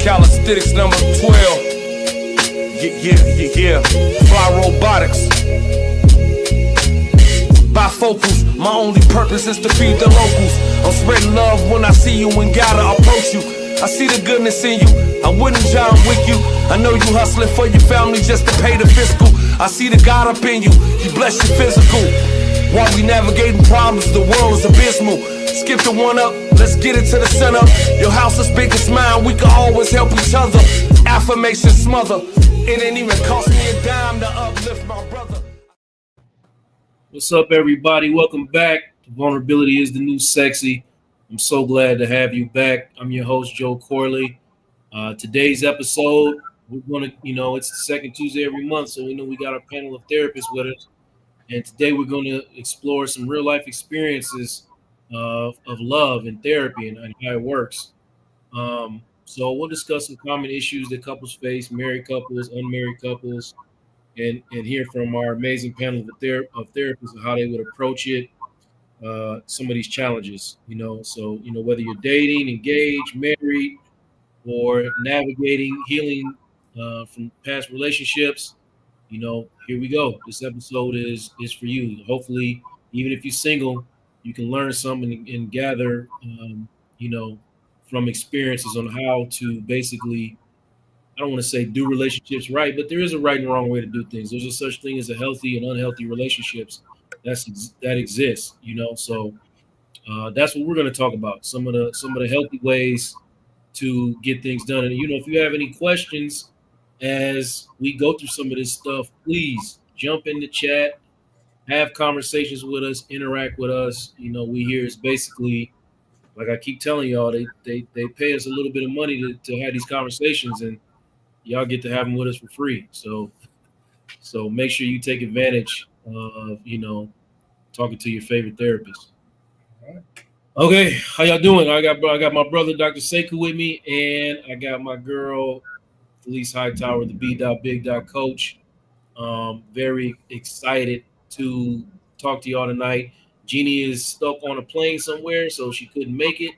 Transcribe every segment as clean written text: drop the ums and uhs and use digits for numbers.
Calisthenics number 12. Yeah. Fly robotics. Bifocals, my only purpose is to feed the locals. I'm spreading love when I see you and gotta approach you. I see the goodness in you, I wouldn't John Wick you. I know you hustling for your family just to pay the fiscal. I see the God up in you, He bless your physical. While we navigating problems, the world is abysmal. Skip the one up, let's get it to the center. Your house is big as mine, we can always help each other. Affirmation smother, it ain't even cost me a dime to uplift my brother. What's up, everybody? Welcome back. Vulnerability is the new sexy. I'm so glad to have you back. I'm your host, Joe Corley. Today's episode, we're going to, it's the second Tuesday every month, so we know we got our panel of therapists with us. And today we're going to explore some real life experiences of love and therapy and how it works. So we'll discuss some common issues that couples face, married couples, unmarried couples, and hear from our amazing panel of therapists and how they would approach it, some of these challenges, So, whether you're dating, engaged, married, or navigating, healing from past relationships, here we go. This episode is for you. Hopefully, even if you're single, you can learn something and gather, from experiences on how to basically, I don't want to say do relationships right, but there is a right and wrong way to do things. There's a such thing as a healthy and unhealthy relationships that exists, So that's what we're going to talk about. Some of the healthy ways to get things done. And if you have any questions as we go through some of this stuff, please jump in the chat, have conversations with us, interact with us. We here is basically, like I keep telling y'all, they pay us a little bit of money to have these conversations, and y'all get to have them with us for free. So make sure you take advantage of, talking to your favorite therapist. All right. Okay, how y'all doing? I got my brother, Dr. Sekou, with me, and I got my girl, Felice Hightower, the B.Big. Coach. Very excited to talk to y'all tonight. Jeannie is stuck on a plane somewhere, so she couldn't make it.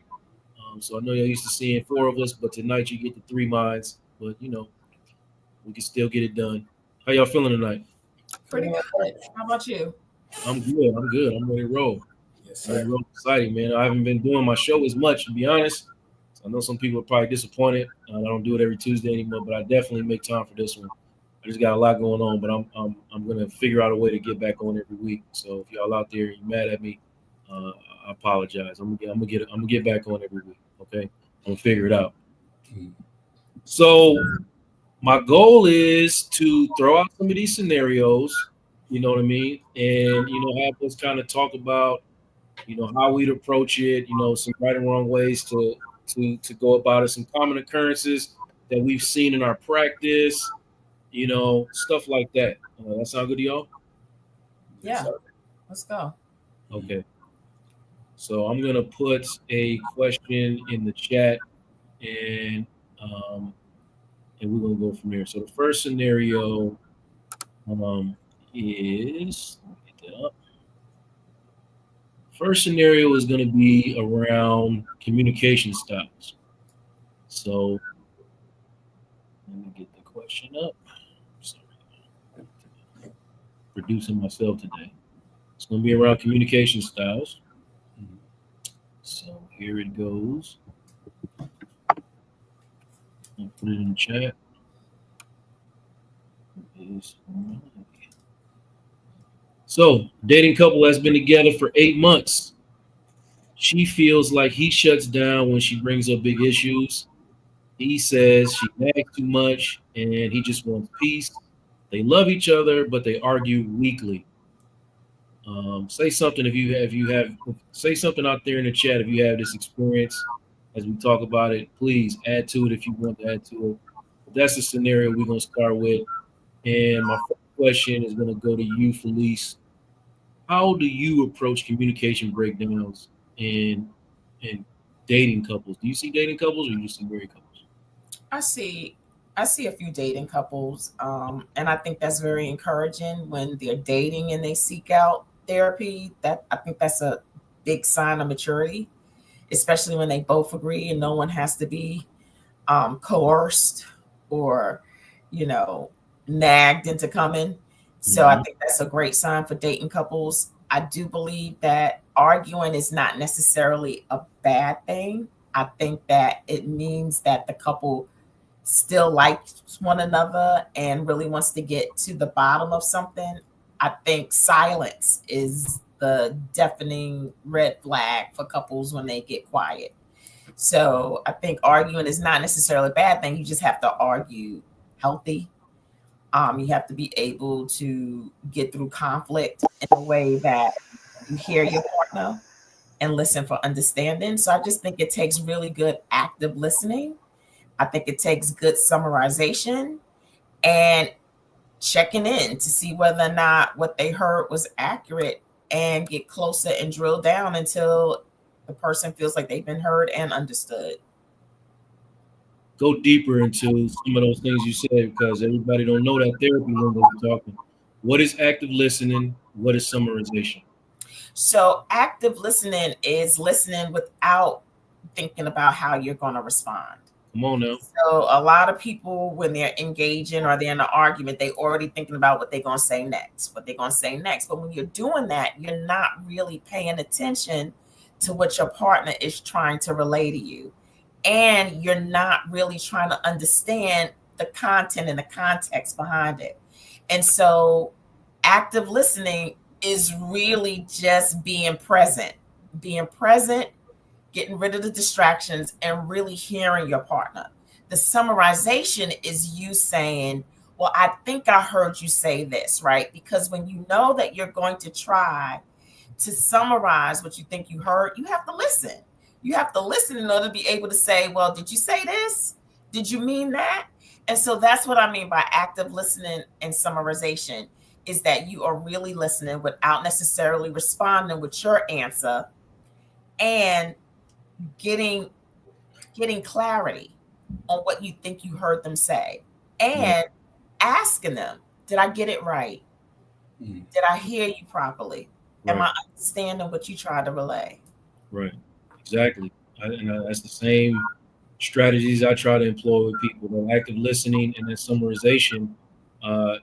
So I know y'all used to seeing 4 of us, but tonight you get the 3 minds. But, we can still get it done. How y'all feeling tonight? Pretty good. How about you? I'm good. I'm ready to roll. Yes, sir. Real exciting, man. I haven't been doing my show as much, to be honest. I know some people are probably disappointed. I don't do it every Tuesday anymore, but I definitely make time for this one. I just got a lot going on, but I'm gonna figure out a way to get back on every week. So if y'all out there, you're mad at me, I apologize. I'm gonna get back on every week. Okay, I'm gonna figure it out. So my goal is to throw out some of these scenarios, you know what I mean, and have us kind of talk about, how we'd approach it, some right and wrong ways to go about it, some common occurrences that we've seen in our practice, stuff like that. That sound good to y'all? Yeah, let's go. Okay. So I'm gonna put a question in the chat, and we're gonna go from there. So the first scenario is, let me get that up. First scenario is going to be around communication styles. So let me get the question up. Sorry. Producing myself today. It's going to be around communication styles. So here it goes. I'll put it in the chat. So, dating couple has been together for 8 months. She feels like he shuts down when she brings up big issues. He says she nags too much and he just wants peace. They love each other, but they argue weekly. Say something if you have say something out there in the chat if you have this experience as we talk about it. Please add to it if you want to add to it. But that's the scenario we're gonna start with. And my first question is gonna go to you, Felice. How do you approach communication breakdowns in dating couples? Do you see dating couples or you see married couples? I see a few dating couples, and I think that's very encouraging when they're dating and they seek out therapy. That I think that's a big sign of maturity, especially when they both agree and no one has to be coerced or, nagged into coming. So I think that's a great sign for dating couples. I do believe that arguing is not necessarily a bad thing. I think that it means that the couple still likes one another and really wants to get to the bottom of something. I think silence is the deafening red flag for couples when they get quiet. So I think arguing is not necessarily a bad thing. You just have to argue healthy. You have to be able to get through conflict in a way that you hear your partner and listen for understanding. So I just think it takes really good active listening. I think it takes good summarization and checking in to see whether or not what they heard was accurate and get closer and drill down until the person feels like they've been heard and understood. Go deeper into some of those things you said, because everybody don't know that therapy when we're talking. What is active listening? What is summarization? So active listening is listening without thinking about how you're going to respond. Come on now. So a lot of people, when they're engaging or they're in an argument, they already thinking about what they're going to say next, But when you're doing that, you're not really paying attention to what your partner is trying to relay to you. And you're not really trying to understand the content and the context behind it. And so active listening is really just being present, getting rid of the distractions and really hearing your partner. The summarization is you saying, well, I think I heard you say this, right? Because when you know that you're going to try to summarize what you think you heard, you have to listen. You have to listen in order to be able to say, well, did you say this? Did you mean that? And so that's what I mean by active listening and summarization, is that you are really listening without necessarily responding with your answer and getting clarity on what you think you heard them say and asking them, did I get it right? Did I hear you properly? Right. Am I understanding what you tried to relay? Right. Exactly. That's the same strategies I try to employ with people. The active listening and then summarization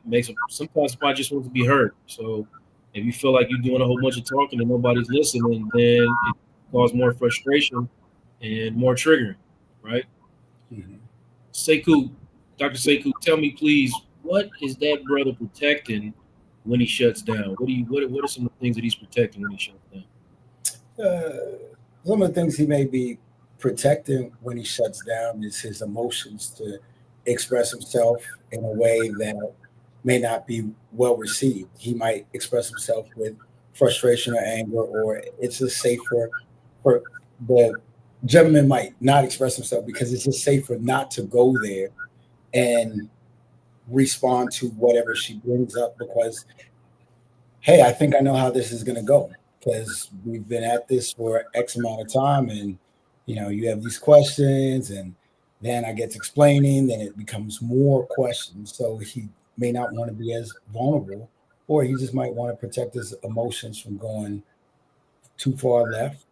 makes them, sometimes somebody just wants to be heard. So if you feel like you're doing a whole bunch of talking and nobody's listening, then it causes more frustration and more triggering, right? Sekou, Dr. Sekou, tell me please, what is that brother protecting when he shuts down? What are some of the things that he's protecting when he shuts down? Some of the things he may be protecting when he shuts down is his emotions to express himself in a way that may not be well received. He might express himself with frustration or anger, or it's just safer for the gentleman might not express himself because it's just safer not to go there and respond to whatever she brings up because, hey, I think I know how this is going to go because we've been at this for X amount of time and, you have these questions and then I get to explaining, then it becomes more questions. So he may not want to be as vulnerable, or he just might want to protect his emotions from going too far left.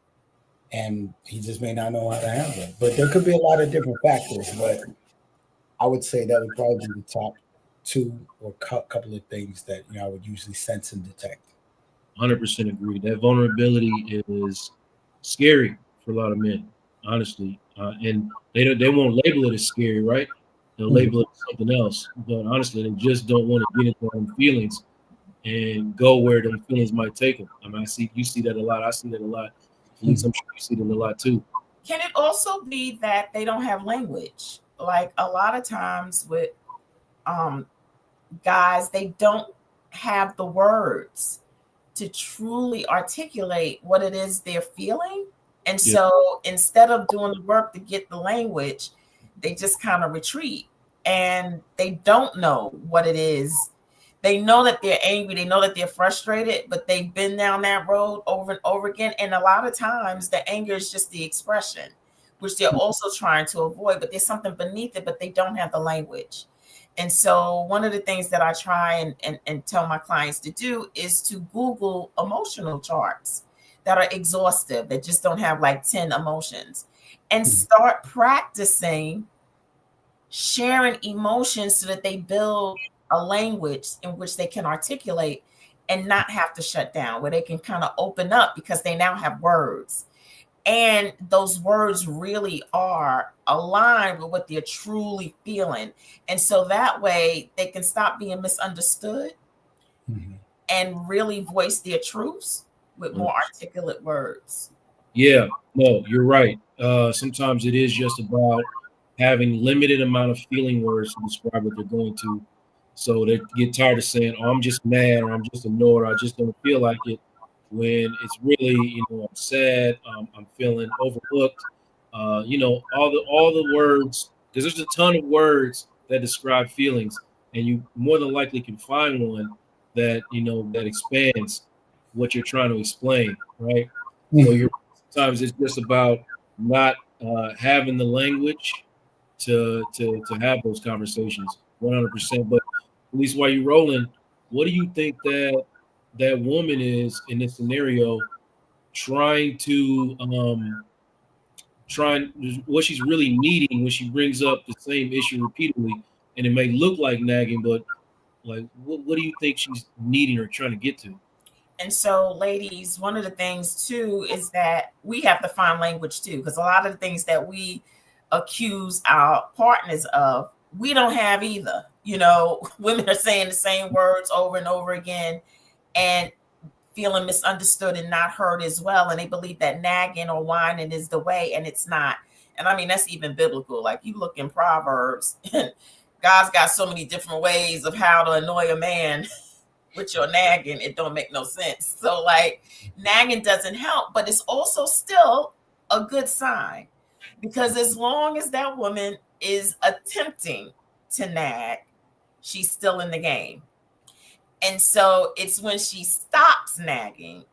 And he just may not know how to handle it. But there could be a lot of different factors. But I would say that would probably be the top two or couple of things that I would usually sense and detect. 100% agree. That vulnerability is scary for a lot of men, honestly. And they won't label it as scary, right? They'll label it as something else. But honestly, they just don't want to get into their own feelings and go where them feelings might take them. I mean, you see that a lot. I see that a lot. I'm sure you see them a lot too. Can it also be that they don't have language? Like a lot of times with guys, they don't have the words to truly articulate what it is they're feeling. And so instead of doing the work to get the language, they just kind of retreat and they don't know what it is. They know that they're angry. They know that they're frustrated, but they've been down that road over and over again. And a lot of times the anger is just the expression, which they're also trying to avoid, but there's something beneath it, but they don't have the language. And so one of the things that I try and tell my clients to do is to Google emotional charts. that are exhaustive, that just don't have like 10 emotions, and start practicing sharing emotions so that they build a language in which they can articulate and not have to shut down, where they can kind of open up because they now have words. And those words really are aligned with what they're truly feeling. And so that way they can stop being misunderstood and really voice their truths with more articulate words. Yeah, no, you're right. Sometimes it is just about having limited amount of feeling words to describe what they're going to. So they get tired of saying, "Oh, I'm just mad," or "I'm just annoyed," or "I just don't feel like it." When it's really, I'm sad, I'm feeling overlooked. All the words, because there's a ton of words that describe feelings, and you more than likely can find one that that expands what you're trying to explain, right? So sometimes it's just about not having the language to have those conversations 100%. But at least while you're rolling, what do you think that woman is in this scenario trying what she's really needing when she brings up the same issue repeatedly? And it may look like nagging, but like what do you think she's needing or trying to get to? And so, ladies, one of the things too is that we have to find language too, because a lot of the things that we accuse our partners of, we don't have either. Women are saying the same words over and over again and feeling misunderstood and not heard as well. And they believe that nagging or whining is the way, and it's not. And I mean, that's even biblical. Like, you look in Proverbs, and God's got so many different ways of how to annoy a man with your nagging. It don't make no sense. So like, nagging doesn't help, but it's also still a good sign, because as long as that woman is attempting to nag, she's still in the game. And so it's when she stops nagging,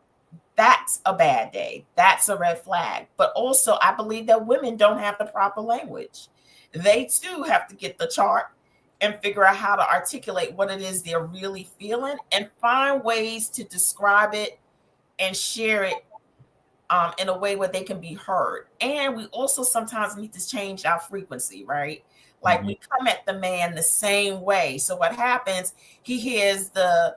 that's a bad day. That's a red flag. But also, I believe that women don't have the proper language. They too have to get the chart and figure out how to articulate what it is they're really feeling and find ways to describe it and share it in a way where they can be heard. And we also sometimes need to change our frequency, right? Like, we come at the man the same way. So what happens, he hears the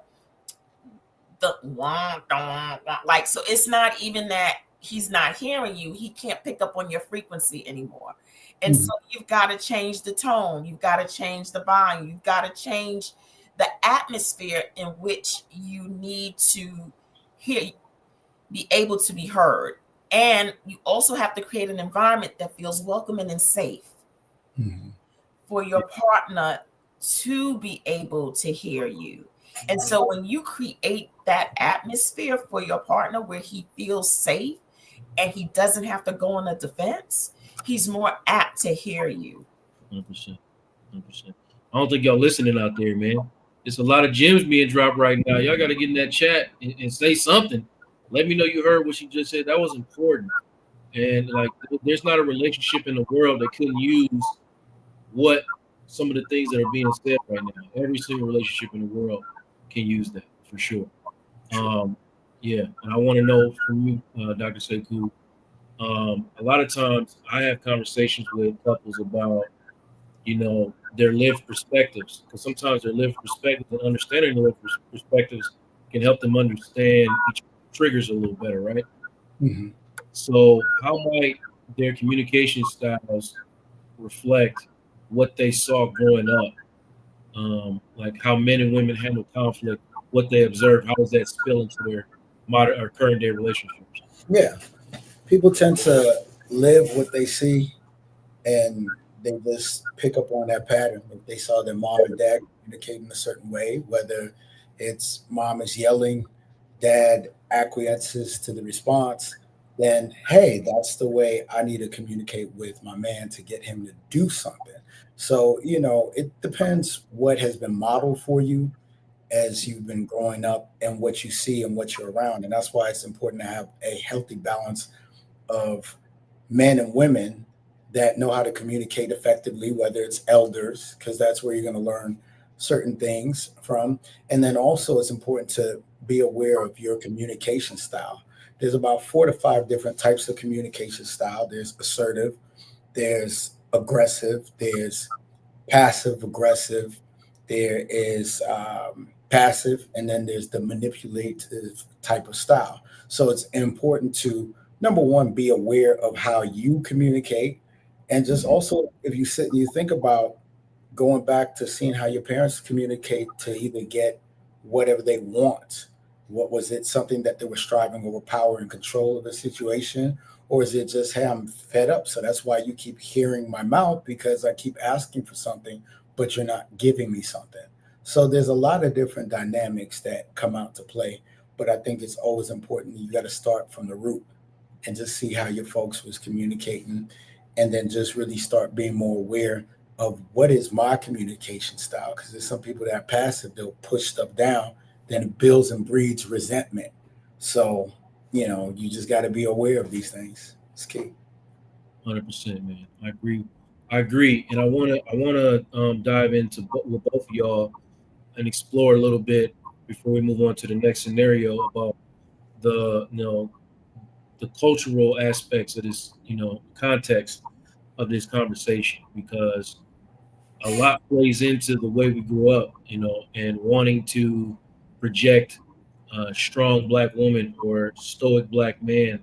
wah, wah, wah, like, so it's not even that he's not hearing you. He can't pick up on your frequency anymore. And so you've got to change the tone. You've got to change the volume. You've got to change the atmosphere in which you need to be able to be heard. And you also have to create an environment that feels welcoming and safe for your partner to be able to hear you. And so when you create that atmosphere for your partner where he feels safe and he doesn't have to go on a defense, he's more apt to hear you. 100%. I don't think y'all listening out there, man. There's a lot of gems being dropped right now. Y'all got to get in that chat and say something. Let me know you heard what she just said. That was important. And like, there's not a relationship in the world that couldn't use what some of the things that are being said right now. Every single relationship in the world can use that for sure. Yeah, and I want to know from you, Dr. Sekou. A lot of times I have conversations with couples about, their lived perspectives, because sometimes their lived perspectives and understanding their lived perspectives can help them understand each triggers a little better, right? So how might their communication styles reflect what they saw growing up? Like how men and women handle conflict, what they observe, how does that spill into their modern or current day relationships? Yeah. People tend to live what they see, and they just pick up on that pattern. If they saw their mom and dad communicating a certain way, whether it's mom is yelling, dad acquiesces to the response, then hey, that's the way I need to communicate with my man to get him to do something. So, it depends what has been modeled for you as you've been growing up and what you see and what you're around. And that's why it's important to have a healthy balance of men and women that know how to communicate effectively, whether it's elders, because that's where you're going to learn certain things from. And then also it's important to be aware of your communication style. there's about 4 to 5 different types of communication style. There's assertive, there's aggressive, there's passive aggressive, there is passive, and then there's the manipulative type of style. So it's important to, number one, be aware of how you communicate, and just also, if you sit and you think about going back to seeing how your parents communicate to either get whatever they want. What was it? Something that they were striving over power and control of the situation? Or is it just, hey, I'm fed up? So that's why you keep hearing my mouth, because I keep asking for something, but you're not giving me something. So there's a lot of different dynamics that come out to play. But I think it's always important. You got to start from the root and just see how your folks was communicating, and then just really start being more aware of what is my communication style. Because there's some people that are passive, they'll push stuff down, then it builds and breeds resentment. So, you just got to be aware of these things. It's key. 100%, man. I agree. And I want to dive into with both of y'all and explore a little bit before we move on to the next scenario about the cultural aspects of this, context of this conversation, because a lot plays into the way we grew up, and wanting to project a strong Black woman or stoic Black man.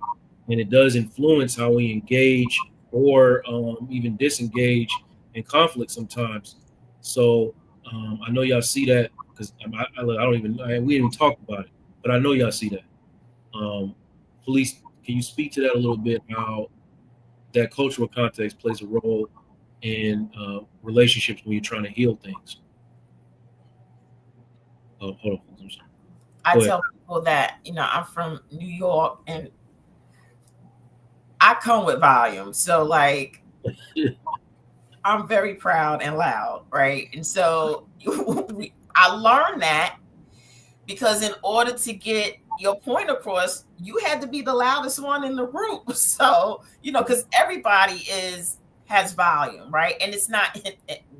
And it does influence how we engage or even disengage in conflict sometimes. So I know y'all see that, because I don't even, we didn't even talk about it, but I know y'all see that. Police, can you speak to that a little bit, how that cultural context plays a role in relationships when you're trying to heal things? Oh, hold on. I'm sorry. I tell people that, I'm from New York and I come with volume. So like, I'm very proud and loud, right? And so I learned that because in order to get your point across, you had to be the loudest one in the group. So, because everybody has volume, right? And it's not,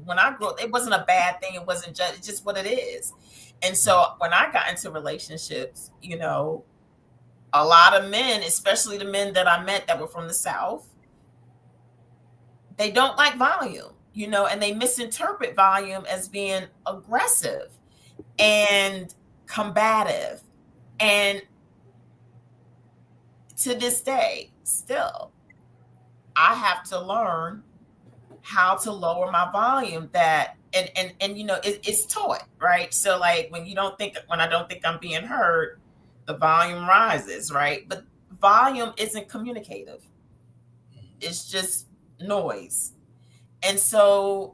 when I grew up, it wasn't a bad thing. It wasn't just, it's just what it is. And so when I got into relationships, a lot of men, especially the men that I met that were from the South, they don't like volume, and they misinterpret volume as being aggressive and combative. And to this day, still, I have to learn how to lower my volume, it's taught, right? So like when I don't think I'm being heard, the volume rises, right? But volume isn't communicative. It's just noise. And so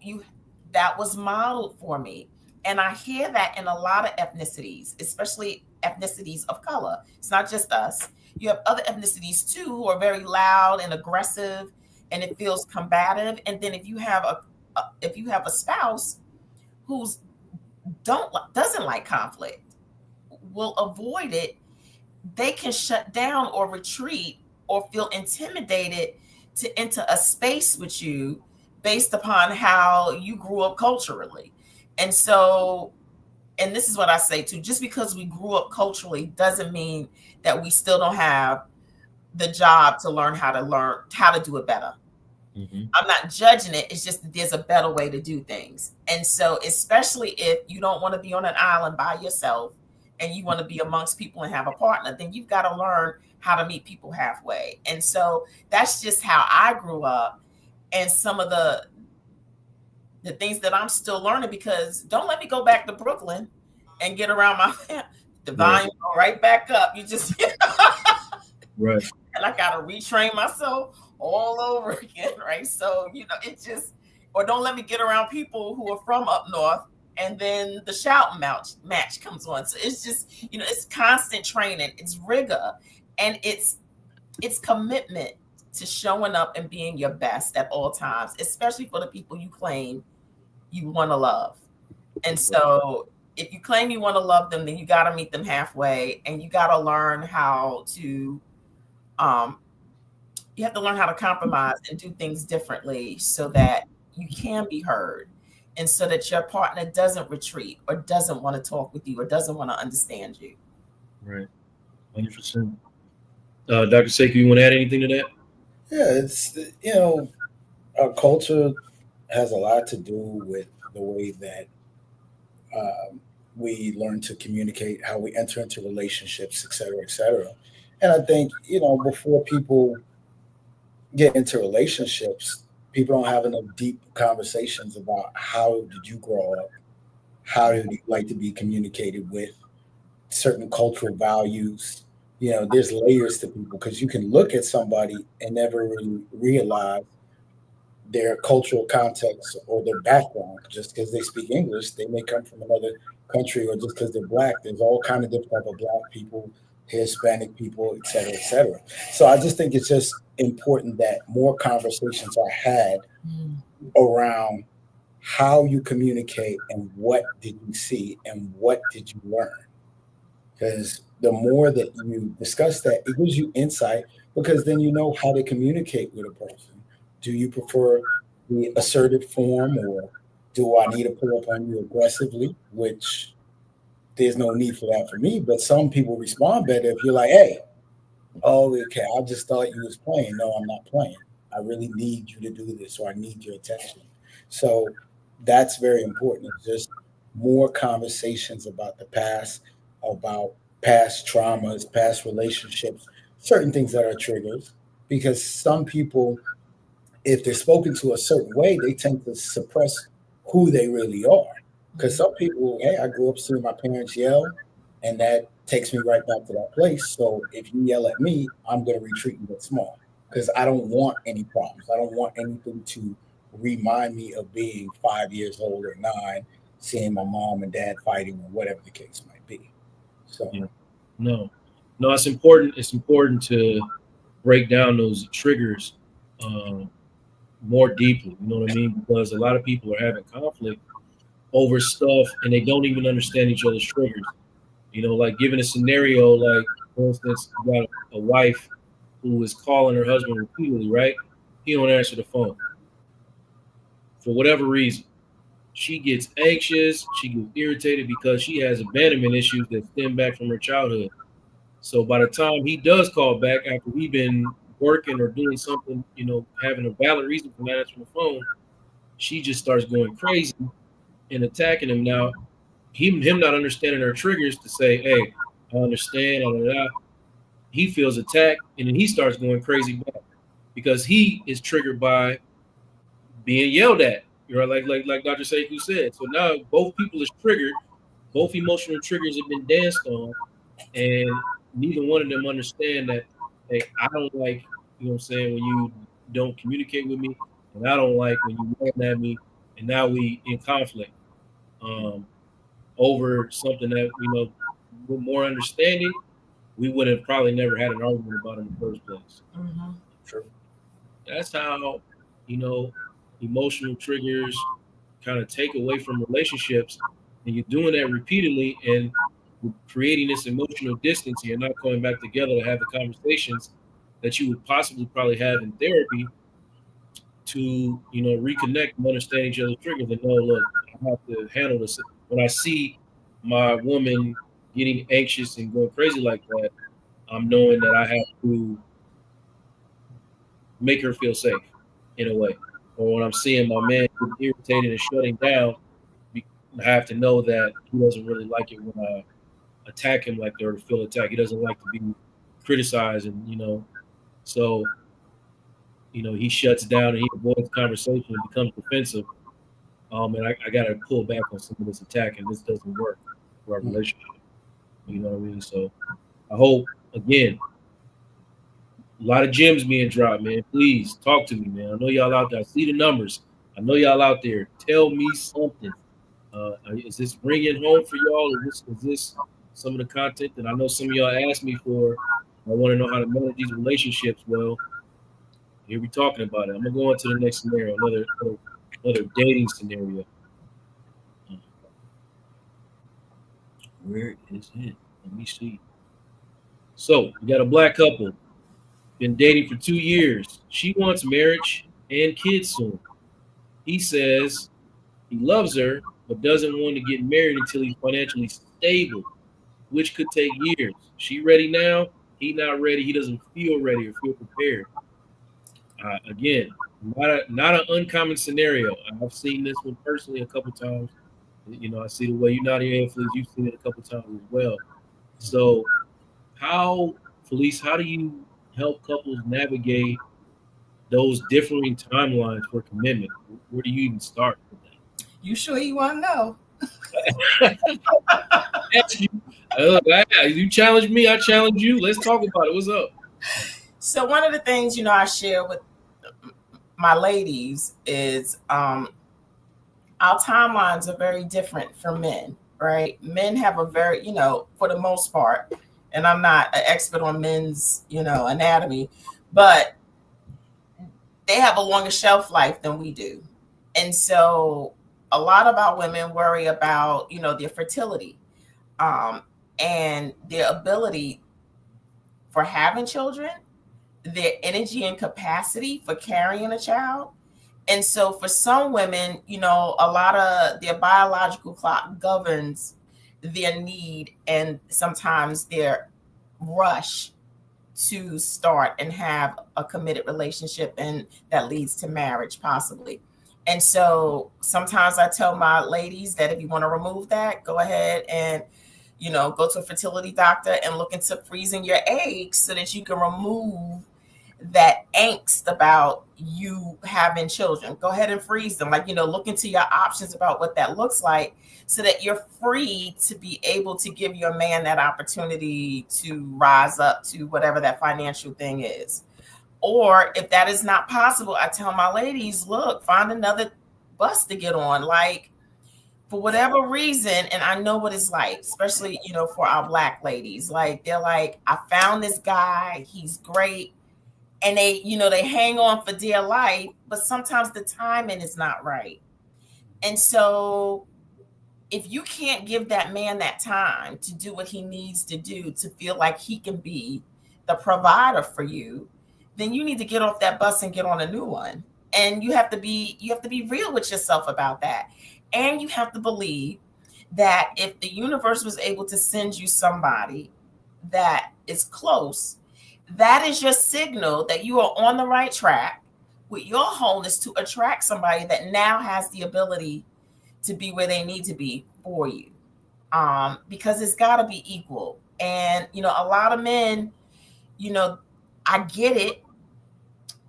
that was modeled for me. And I hear that in a lot of ethnicities, especially ethnicities of color. It's not just us. You have other ethnicities too who are very loud and aggressive, and it feels combative. And then if you have a spouse who's doesn't like conflict, will avoid it, they can shut down or retreat or feel intimidated to enter a space with you based upon how you grew up culturally. And so, and this is what I say too, just because we grew up culturally doesn't mean that we still don't have the job to learn how to do it better. Mm-hmm. I'm not judging it. It's just that there's a better way to do things. And so, especially if you don't want to be on an island by yourself and you want to be amongst people and have a partner, then you've got to learn how to meet people halfway. And so that's just how I grew up. And some of the things that I'm still learning, because don't let me go back to Brooklyn and get around the volume go right back up. You just, right. And I got to retrain myself all over again, right? So, it just, or don't let me get around people who are from up north and then the shouting match comes on. So it's just, it's constant training, it's rigor, and it's commitment to showing up and being your best at all times, especially for the people you claim you want to love. And so if you claim you want to love them, then you got to meet them halfway, and you got to learn how to, you have to learn how to compromise and do things differently so that you can be heard, and so that your partner doesn't retreat or doesn't want to talk with you or doesn't want to understand you. Right. 100%. Dr. Sekou, you want to add anything to that? Yeah, it's our culture has a lot to do with the way that we learn to communicate, how we enter into relationships, et cetera, et cetera. And I think before people get into relationships, people don't have enough deep conversations about how did you grow up, how did you like to be communicated with, certain cultural values. There's layers to people because you can look at somebody and never really realize their cultural context or their background. Just because they speak English, they may come from another country, or just because they're black, there's all kind of different type of black people, Hispanic people, et cetera, et cetera. So I just think it's just important that more conversations are had around how you communicate and what did you see and what did you learn. Because the more that you discuss that, it gives you insight because then you know how to communicate with a person. Do you prefer the assertive form, or do I need to pull up on you aggressively? Which there's no need for that for me, but some people respond better if you're like, hey, oh, okay, I just thought you was playing. No, I'm not playing. I really need you to do this, or I need your attention. So that's very important. It's just more conversations about the past, about past traumas, past relationships, certain things that are triggers. Because some people, if they're spoken to a certain way, they tend to suppress who they really are. Because some people, hey, I grew up seeing my parents yell, and that takes me right back to that place. So if you yell at me, I'm going to retreat and get small because I don't want any problems. I don't want anything to remind me of being 5 years old or 9, seeing my mom and dad fighting or whatever the case might be. So, Yeah. No, it's important. It's important to break down those triggers more deeply. You know what I mean? Because a lot of people are having conflict over stuff and they don't even understand each other's triggers. Like given a scenario, like for instance, you got a wife who is calling her husband repeatedly, right? He don't answer the phone for whatever reason. She gets anxious, she gets irritated because she has abandonment issues that stem back from her childhood. So by the time he does call back after we've been working or doing something, having a valid reason for not answering the phone, she just starts going crazy and attacking him. Now, him not understanding her triggers to say, "Hey, I understand," blah, blah, blah. He feels attacked, and then he starts going crazy back because he is triggered by being yelled at. Like Dr. Sekou said. So now both people is triggered, both emotional triggers have been danced on, and neither one of them understand that, hey, I don't like, what I'm saying, when you don't communicate with me, and I don't like when you yell at me, and now we in conflict over something that, with more understanding, we would have probably never had an argument about in the first place. Mm-hmm. sure. That's how, emotional triggers kind of take away from relationships, and you're doing that repeatedly, and creating this emotional distance. You're not going back together to have the conversations that you would possibly probably have in therapy to, reconnect and understand each other's triggers and know, look, I have to handle this. When I see my woman getting anxious and going crazy like that, I'm knowing that I have to make her feel safe in a way. Or when I'm seeing my man irritated and shutting down, I have to know that he doesn't really like it when I attack him like that or feel attacked. He doesn't like to be criticized, and so he shuts down and he avoids conversation and becomes defensive. And I got to pull back on some of this attack, and this doesn't work for our relationship. You know what I mean? So I hope, again, a lot of gems being dropped, man. Please talk to me, man. I know y'all out there. I see the numbers. I know y'all out there. Tell me something. Is this ringing home for y'all? Is this some of the content that I know some of y'all asked me for? I want to know how to manage these relationships. Well, here we talking about it. I'm gonna go on to the next scenario, another dating scenario. Where is it? Let me see. So we got a black couple, been dating for 2 years. She wants marriage and kids soon. He says he loves her, but doesn't want to get married until he's financially stable, which could take years. She ready now? he's not ready, he doesn't feel ready or feel prepared. Again, not an uncommon scenario. I've seen this one personally a couple times. You know, I see the way you're not your influence. You've seen it a couple times as well. So, Felice, how do you help couples navigate those differing timelines for commitment? Where do you even start with that? You sure you want to know? You challenge me, I challenge you. Let's talk about it. What's up? So one of the things, I share with my ladies is our timelines are very different from men, right? Men have a very, for the most part, and I'm not an expert on men's, anatomy, but they have a longer shelf life than we do. And so a lot of our women worry about, their fertility and their ability for having children, their energy and capacity for carrying a child. And so for some women, a lot of their biological clock governs their need and sometimes their rush to start and have a committed relationship, and that leads to marriage possibly. And so sometimes I tell my ladies that if you want to remove that, go ahead and go to a fertility doctor and look into freezing your eggs so that you can remove that angst about you having children. Go ahead and freeze them. Look into your options about what that looks like so that you're free to be able to give your man that opportunity to rise up to whatever that financial thing is. Or if that is not possible, I tell my ladies, look, find another bus to get on. For whatever reason, and I know what it's like, especially, for our Black ladies, they're like, I found this guy, he's great. And they hang on for dear life, but sometimes the timing is not right. And so if you can't give that man that time to do what he needs to do to feel like he can be the provider for you, then you need to get off that bus and get on a new one. And you have to be real with yourself about that. And you have to believe that if the universe was able to send you somebody that is close, that is your signal that you are on the right track with your wholeness to attract somebody that now has the ability to be where they need to be for you. Because it's got to be equal. And, a lot of men, I get it.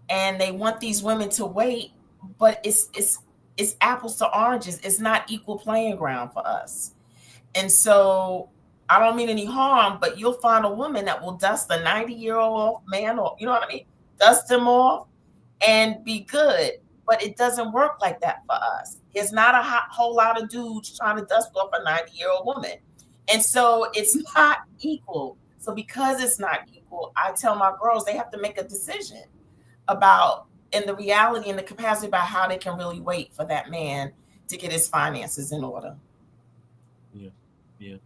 And they want these women to wait, but it's apples to oranges. It's not equal playing ground for us. And so I don't mean any harm, but you'll find a woman that will dust a 90-year-old man off, you know what I mean? Dust him off and be good. But it doesn't work like that for us. There's not a whole lot of dudes trying to dust off a 90-year-old woman. And so it's not equal. So because it's not equal, I tell my girls they have to make a decision about, and the reality and the capacity about how they can really wait for that man to get his finances in order. Yeah.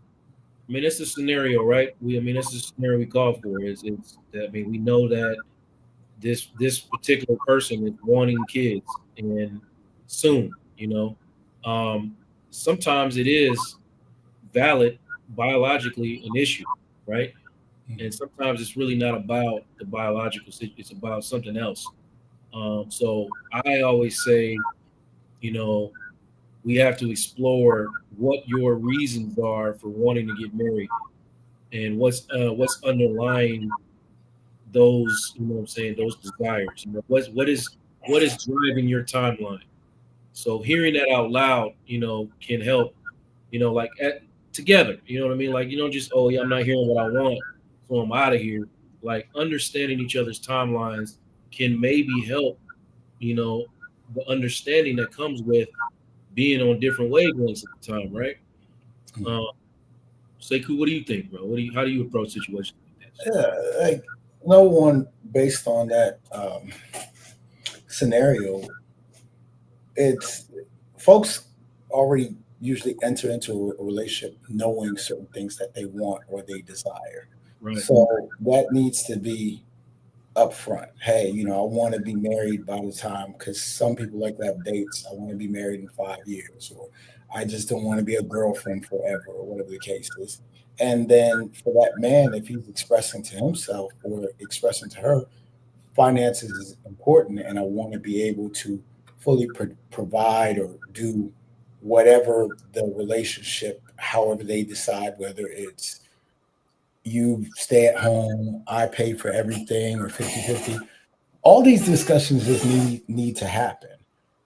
I mean, it's a scenario, right? It's a scenario we call for. We know that this particular person is wanting kids, and soon, sometimes it is valid biologically an issue, right? And sometimes it's really not about the biological situation, it's about something else. So I always say, we have to explore what your reasons are for wanting to get married and what's underlying those, those desires. What is driving your timeline? So hearing that out loud, can help, together, you know what I mean? You don't just, oh yeah, I'm not hearing what I want, so I'm out of here. Understanding each other's timelines can maybe help, the understanding that comes with being on different wavelengths at the time, right? Sekou, what do you think, bro? How do you approach situations like that? Yeah, no one based on that scenario. It's folks already usually enter into a relationship knowing certain things that they want or they desire. Right. So that needs to be upfront. Hey, I want to be married by the time, because some people like to have dates. I want to be married in 5 years, or I just don't want to be a girlfriend forever, or whatever the case is. And then for that man, if he's expressing to himself or expressing to her, finances is important, and I want to be able to fully provide or do whatever the relationship, however they decide, whether it's you stay at home, I pay for everything, or 50-50. All these discussions just need to happen.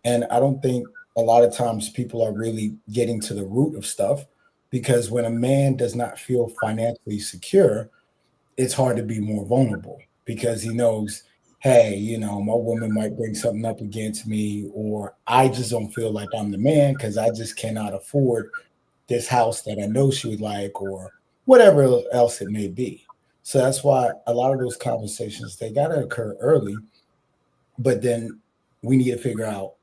And I don't think a lot of times people are really getting to the root of stuff, because when a man does not feel financially secure, it's hard to be more vulnerable, because he knows, hey, my woman might bring something up against me, or I just don't feel like I'm the man because I just cannot afford this house that I know she would like, or whatever else it may be. So that's why a lot of those conversations, they got to occur early, but then we need to figure out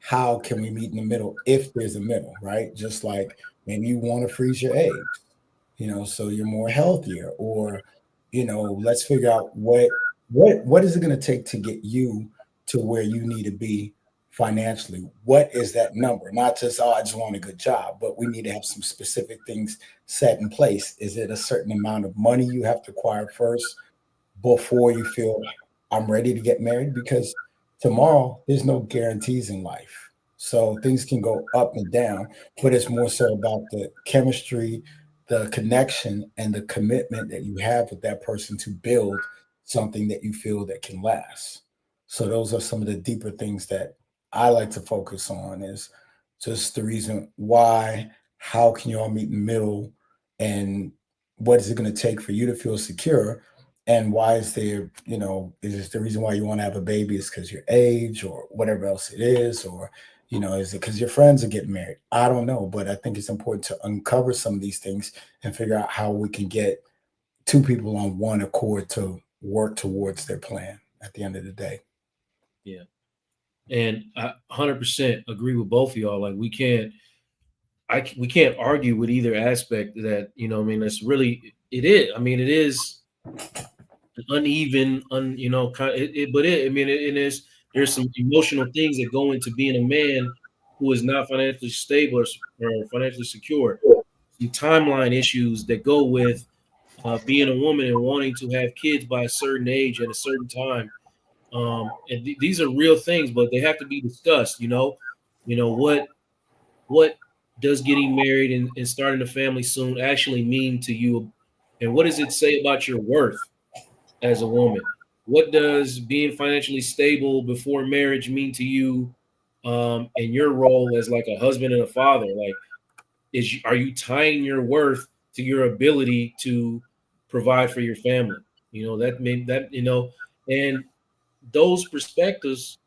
how can we meet in the middle, if there's a middle, right? Just like maybe you want to freeze your eggs, so you're more healthier, or let's figure out what is it going to take to get you to where you need to be financially. What is that number? Not just, oh, I just want a good job, but we need to have some specific things set in place. Is it a certain amount of money you have to acquire first before you feel I'm ready to get married? Because tomorrow there's no guarantees in life. So things can go up and down, but it's more so about the chemistry, the connection, and the commitment that you have with that person to build something that you feel that can last. So those are some of the deeper things that I like to focus on, is just the reason why, how can you all meet in the middle, and what is it going to take for you to feel secure, and why is there, is this the reason why you want to have a baby is because your age or whatever else it is, or is it because your friends are getting married? I don't know, but I think it's important to uncover some of these things and figure out how we can get two people on one accord to work towards their plan at the end of the day. Yeah. And I 100% agree with both of y'all. Like we can't argue with either aspect of that, that's really, it is. I mean, it is uneven, it is, there's some emotional things that go into being a man who is not financially stable or financially secure. Some timeline issues that go with being a woman and wanting to have kids by a certain age at a certain time. And these are real things, but they have to be discussed. What does getting married and starting a family soon actually mean to you, and what does it say about your worth as a woman? What does being financially stable before marriage mean to you, and your role as like a husband and a father? Like, are you tying your worth to your ability to provide for your family? And those perspectives,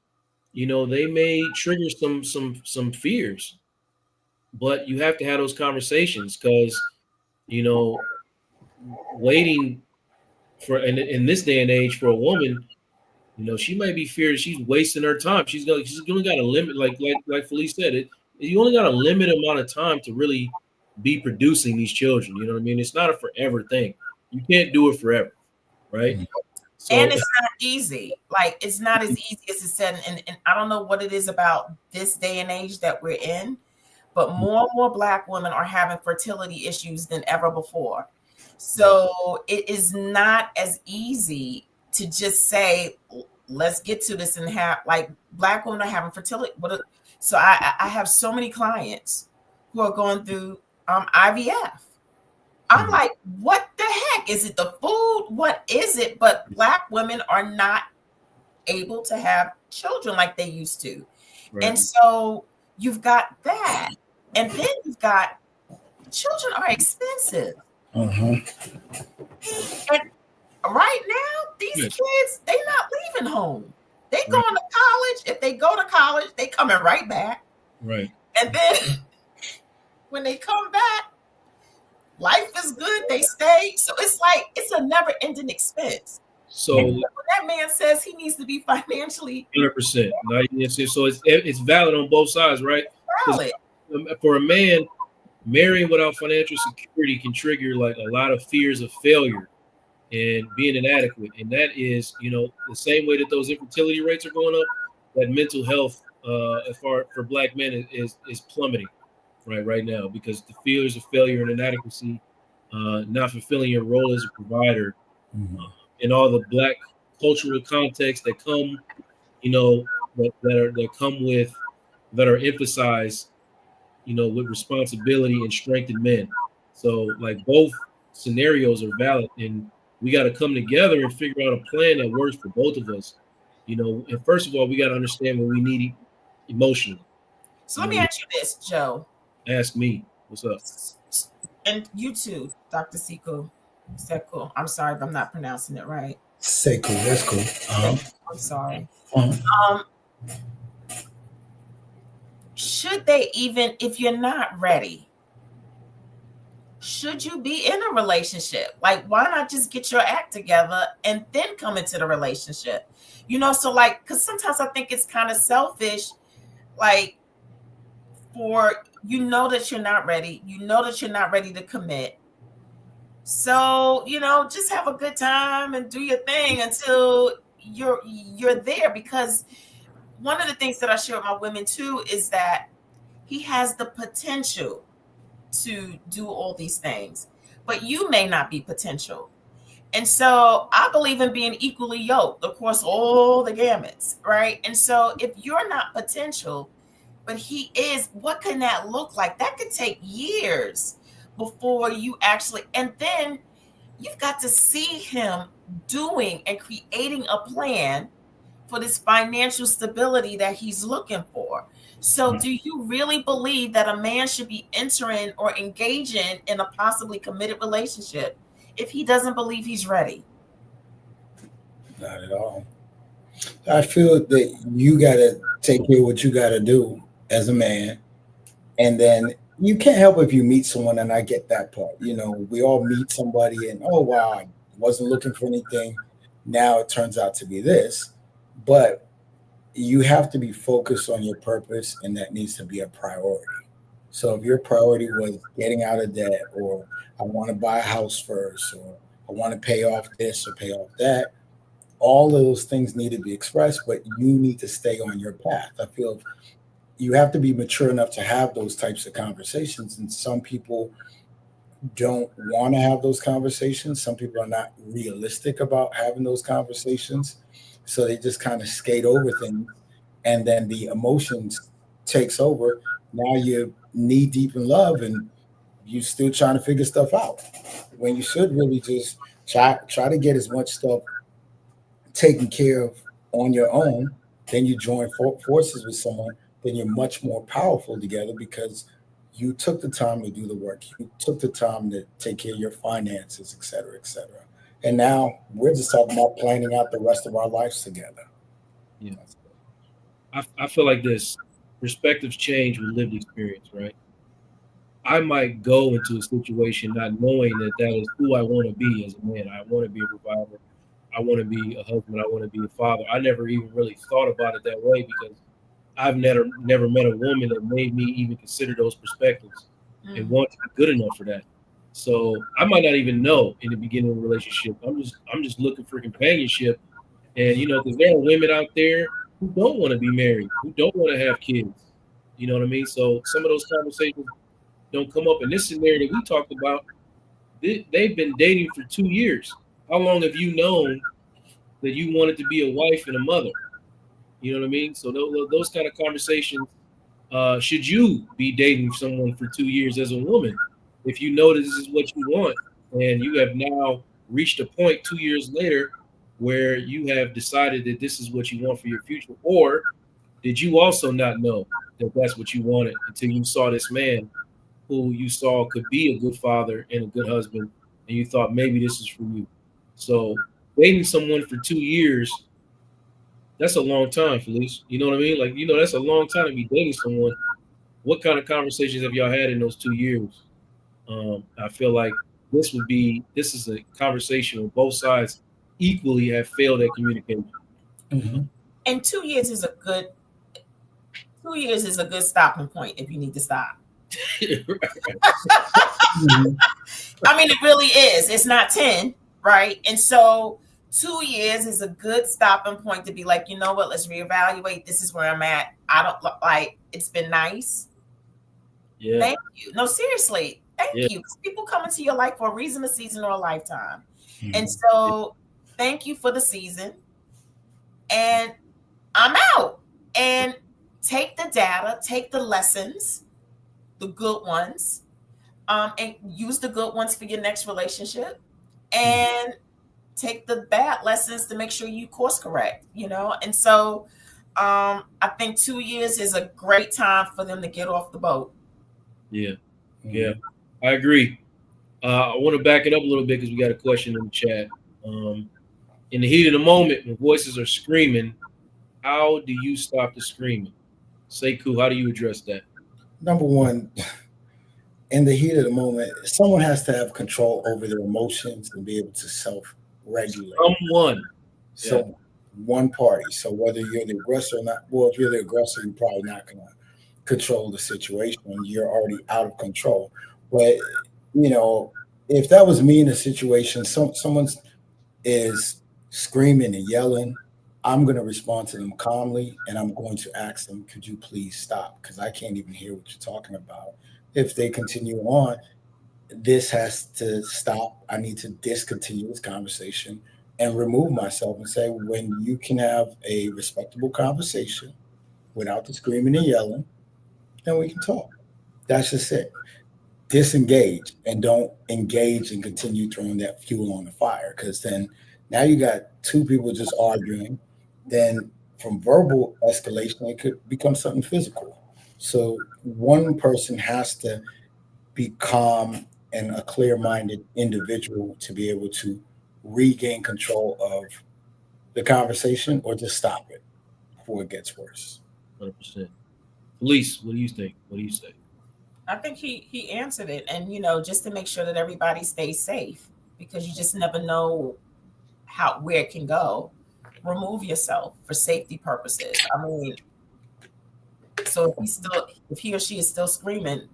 they may trigger some fears, but you have to have those conversations, because waiting for in this day and age for a woman, she might be feared she's wasting her time. She's only got a limit, like Felice said, you only got a limited amount of time to really be producing these children. You know what I mean? It's not a forever thing. You can't do it forever, right? So, and it's not easy. Like, it's not as easy as it said. And I don't know what it is about this day and age that we're in, but more and more Black women are having fertility issues than ever before. So it is not as easy to just say, let's get to this and have, like, Black women are having fertility. So I have so many clients who are going through IVF. I'm like, what the heck? Is it the food? What is it? But Black women are not able to have children like they used to. Right. And so you've got that. And then you've got, children are expensive. And right now, these kids, they're not leaving home. They going to college. If they go to college, they coming right back. Right. And then when they come back, life is good. They stay. So it's like, it's a never-ending expense. So when that man says he needs to be financially 100%. So it's valid on both sides, right? Valid. For a man, marrying without financial security can trigger like a lot of fears of failure and being inadequate. And that is, the same way that those infertility rates are going up, that mental health for Black men is plummeting. right now, because the fears of failure and inadequacy, not fulfilling your role as a provider, in all the Black cultural contexts that come, that are emphasized, with responsibility and strength in men. So like both scenarios are valid, and we got to come together and figure out a plan that works for both of us. And first of all, we got to understand what we need emotionally. So let me ask you this, Joe. Ask me, what's up? And you too, Dr. Sekou. I'm sorry if I'm not pronouncing it right. Sekou, that's cool. I'm sorry. Uh-huh. Should they even, if you're not ready, should you be in a relationship? Like, why not just get your act together and then come into the relationship? So like, because sometimes I think it's kind of selfish, like, for that you're not ready, that you're not ready to commit. So, just have a good time and do your thing until you're there. Because one of the things that I share with my women too is that he has the potential to do all these things, but you may not be potential. And so I believe in being equally yoked, of course, all the gamuts, right? And so if you're not potential, but he is, what can that look like? That could take years before you actually, and then you've got to see him doing and creating a plan for this financial stability that he's looking for. So do you really believe that a man should be entering or engaging in a possibly committed relationship if he doesn't believe he's ready? Not at all. I feel that you got to take care of what you got to do as a man. And then you can't help if you meet someone, and I get that part. We all meet somebody and, oh, wow, I wasn't looking for anything. Now it turns out to be this. But you have to be focused on your purpose, and that needs to be a priority. So if your priority was getting out of debt, or I want to buy a house first, or I want to pay off this or pay off that, all of those things need to be expressed, but you need to stay on your path. I feel you have to be mature enough to have those types of conversations. And some people don't want to have those conversations. Some people are not realistic about having those conversations. So they just kind of skate over things. And then the emotions takes over. Now you're knee deep in love and you're still trying to figure stuff out. When you should really just try to get as much stuff taken care of on your own. Then you join forces with someone, then you're much more powerful together because you took the time to do the work. You took the time to take care of your finances, et cetera, et cetera. And now we're just talking about planning out the rest of our lives together. Yeah. I feel like this perspectives change with lived experience, right? I might go into a situation not knowing that is who I want to be as a man. I want to be a provider. I want to be a husband. I want to be a father. I never even really thought about it that way because I've never met a woman that made me even consider those perspectives and want to be good enough for that. So I might not even know in the beginning of a relationship. I'm just looking for companionship, and because there are women out there who don't want to be married, who don't want to have kids. You know what I mean? So some of those conversations don't come up. In this scenario that we talked about, they've been dating for 2 years. How long have you known that you wanted to be a wife and a mother? You know what I mean? So those kind of conversations, should you be dating someone for 2 years as a woman, if you know that this is what you want, and you have now reached a point 2 years later where you have decided that this is what you want for your future? Or did you also not know that that's what you wanted until you saw this man who you saw could be a good father and a good husband, and you thought maybe this is for you? So dating someone for 2 years, that's a long time, Felice. You know what I mean? Like, that's a long time to be dating someone. What kind of conversations have y'all had in those 2 years? I feel like this is a conversation where both sides equally have failed at communication. Mm-hmm. And 2 years is a good stopping point if you need to stop. I mean, it really is. It's not 10, right? And so 2 years is a good stopping point to be like, you know what, let's reevaluate. This is where I'm at. I don't like, it's been nice. Yeah. Thank you. No, seriously. Thank Yeah. you. People come into your life for a reason, a season, or a lifetime. Mhm. And so thank you for the season. And I'm out. And take the data, take the lessons, the good ones, and use the good ones for your next relationship. And take the bad lessons to make sure you course correct, And so I think 2 years is a great time for them to get off the boat. Yeah. Mhm. Yeah. I agree. I want to back it up a little bit because we got a question in the chat. In the heat of the moment, when voices are screaming, how do you stop the screaming? Sekou, how do you address that? Number one, in the heat of the moment, someone has to have control over their emotions and be able to self-regulate. Someone. So one party. So whether you're the aggressor or not, well, if you're the aggressor, you're probably not going to control the situation. You're already out of control. But if that was me in a situation, someone is screaming and yelling, I'm going to respond to them calmly, and I'm going to ask them, could you please stop? Because I can't even hear what you're talking about. If they continue on, this has to stop. I need to discontinue this conversation and remove myself and say, when you can have a respectable conversation without the screaming and yelling, then we can talk. That's just it. Disengage and don't engage and continue throwing that fuel on the fire, because then now you got two people just arguing. Then from verbal escalation, it could become something physical. So one person has to be calm and a clear-minded individual to be able to regain control of the conversation or just stop it before it gets worse. 100%. Felice, what do you think? What do you say? I think he answered it, and just to make sure that everybody stays safe, because you just never know where it can go. Remove yourself for safety purposes. I mean, so if he or she is still screaming,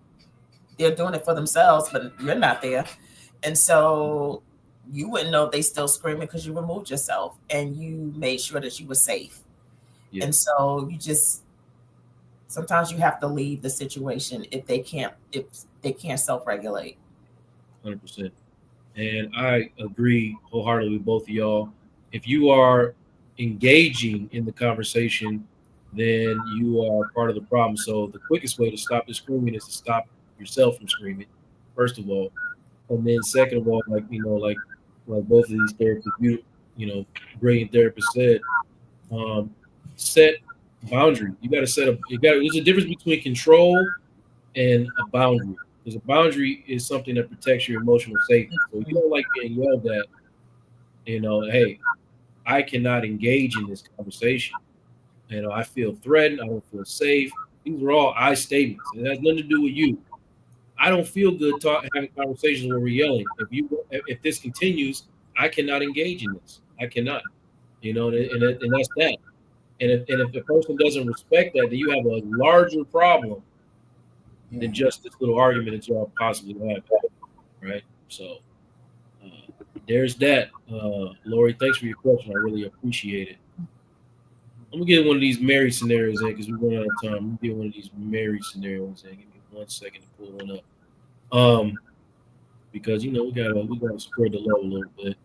they're doing it for themselves, but you're not there, and so you wouldn't know if they still screaming because you removed yourself and you made sure that you were safe. Yeah. And so sometimes you have to leave the situation if they can't self-regulate. 100%. And I agree wholeheartedly with both of y'all. If you are engaging in the conversation, then you are part of the problem. So the quickest way to stop the screaming is to stop yourself from screaming, first of all. And then second of all, like both of these therapists, brilliant therapists said, set boundary. There's a difference between control and a boundary. Because a boundary is something that protects your emotional safety. So if you don't like being yelled at, hey, I cannot engage in this conversation. I feel threatened. I don't feel safe. These are all I statements. It has nothing to do with you. I don't feel good having conversations where we're yelling. If this continues, I cannot engage in this. I cannot. And that's that. And if the person doesn't respect that, then you have a larger problem than just this little argument that y'all possibly have, right? So there's that. Lori, thanks for your question. I really appreciate it. I'm gonna get one of these married scenarios in because we run out of time. I'm gonna get one of these married scenarios in. Give me 1 second to pull one up. Because we gotta spread the love a little bit.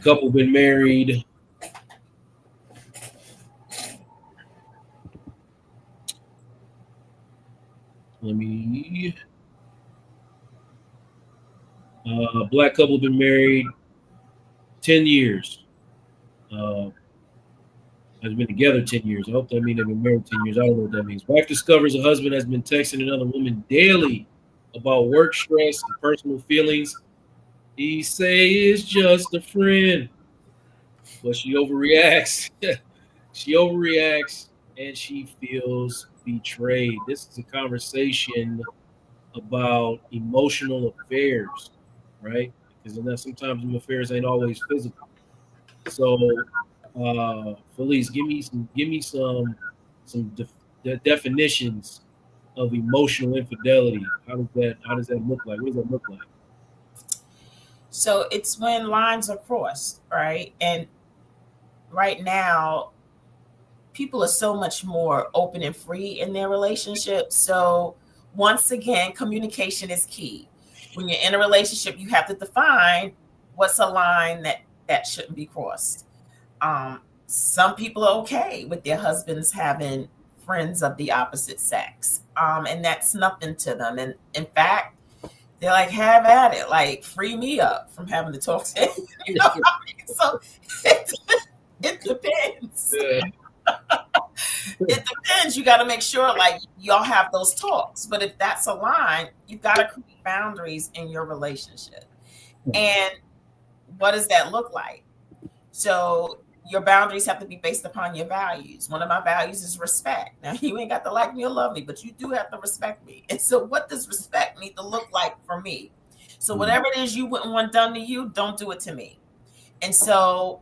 Couple been married. Let me. Black couple been married 10 years. Has been together 10 years. I hope that means they've been married 10 years. I don't know what that means. Wife discovers a husband has been texting another woman daily about work stress and personal feelings. He say it's just a friend. But she overreacts. She overreacts and she feels betrayed. This is a conversation about emotional affairs, right? Because sometimes them affairs ain't always physical. So, Felice, give me some definitions of emotional infidelity. How does that look like? What does that look like? So it's when lines are crossed, right? And right now, people are so much more open and free in their relationship. So once again, communication is key. When you're in a relationship, you have to define what's a line that shouldn't be crossed. Some people are okay with their husbands having friends of the opposite sex, and that's nothing to them. And in fact, they're like, have at it, like free me up from having to talk to him. You know what I mean? So it depends. Yeah. It depends. You got to make sure like y'all have those talks. But if that's a line, you've got to create boundaries in your relationship. And what does that look like? So your boundaries have to be based upon your values. One of my values is respect. Now, you ain't got to like me or love me, but you do have to respect me. And so what does respect need to look like for me? So whatever it is you wouldn't want done to you, don't do it to me. And so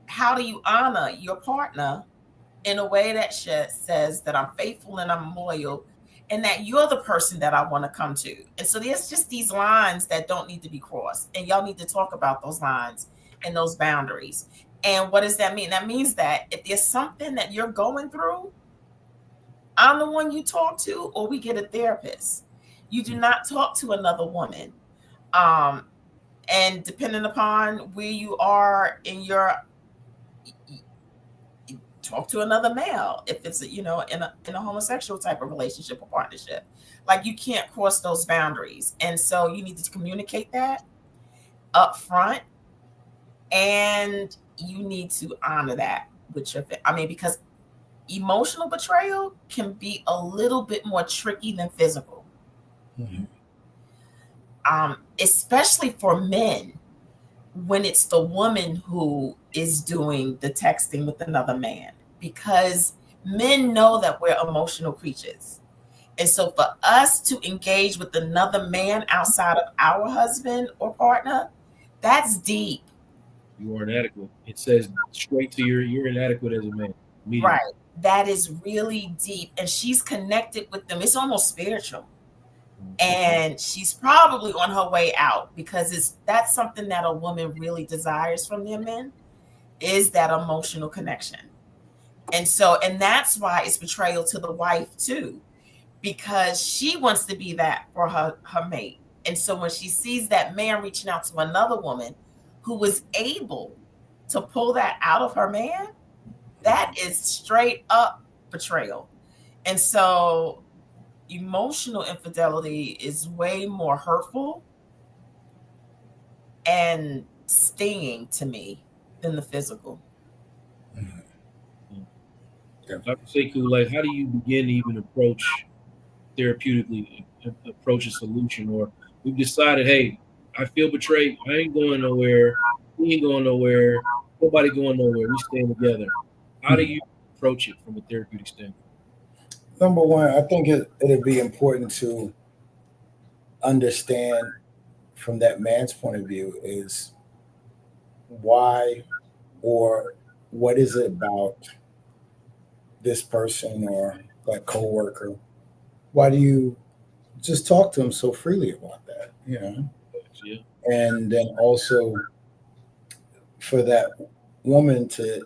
how do you honor your partner in a way that says that I'm faithful and I'm loyal and that you're the person that I want to come to? And so there's just these lines that don't need to be crossed. And y'all need to talk about those lines and those boundaries. And what does that mean? That means that if there's something that you're going through, I'm the one you talk to, or we get a therapist. You do not talk to another woman. And depending upon where you are in your, talk to another male if it's in a homosexual type of relationship or partnership. Like, you can't cross those boundaries, and so you need to communicate that up front, and you need to honor that with your because emotional betrayal can be a little bit more tricky than physical. Especially for men, when it's the woman who is doing the texting with another man, because men know that we're emotional creatures. And so for us to engage with another man outside of our husband or partner, that's deep. You are inadequate. It says straight to you're inadequate as a man. Right. That is really deep. And she's connected with them. It's almost spiritual. And she's probably on her way out, because that's something that a woman really desires from their men, is that emotional connection. And that's why it's betrayal to the wife too, because she wants to be that for her mate. And so when she sees that man reaching out to another woman who was able to pull that out of her man, that is straight up betrayal. And so emotional infidelity is way more hurtful and stinging to me than the physical. Dr. Sekou, like, how do you begin to even approach therapeutically, approach a solution? Or we've decided, hey, I feel betrayed. I ain't going nowhere. We ain't going nowhere. Nobody going nowhere. We staying together. How do you approach it from a therapeutic standpoint? Number one, I think it'd be important to understand from that man's point of view is why or what is it about this person or that coworker? Why do you just talk to them so freely about that? Yeah. And then also for that woman to